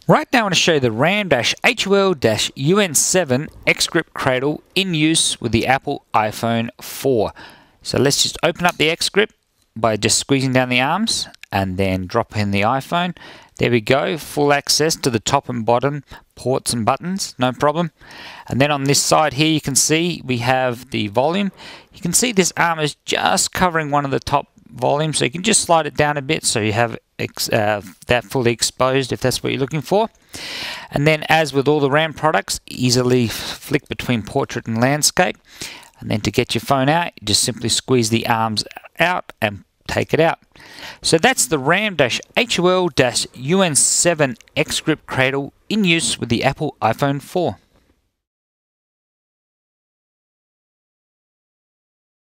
Right now I want to show you the RAM-HOL-UN7 X-Grip Cradle in use with the Apple iPhone 4. So let's just open up the X-Grip by just squeezing down the arms and then drop in the iPhone. There we go, full access to the top and bottom ports and buttons, no problem. And then on this side here you can see we have the volume. You can see this arm is just covering one of the top volumes, so you can just slide it down a bit so you have that fully exposed if that's what you're looking for. And then, as with all the RAM products, easily flick between portrait and landscape. And then to get your phone out, you just simply squeeze the arms out and take it out. So that's the RAM-HOL-UN7 X-Grip Cradle in use with the Apple iPhone 4.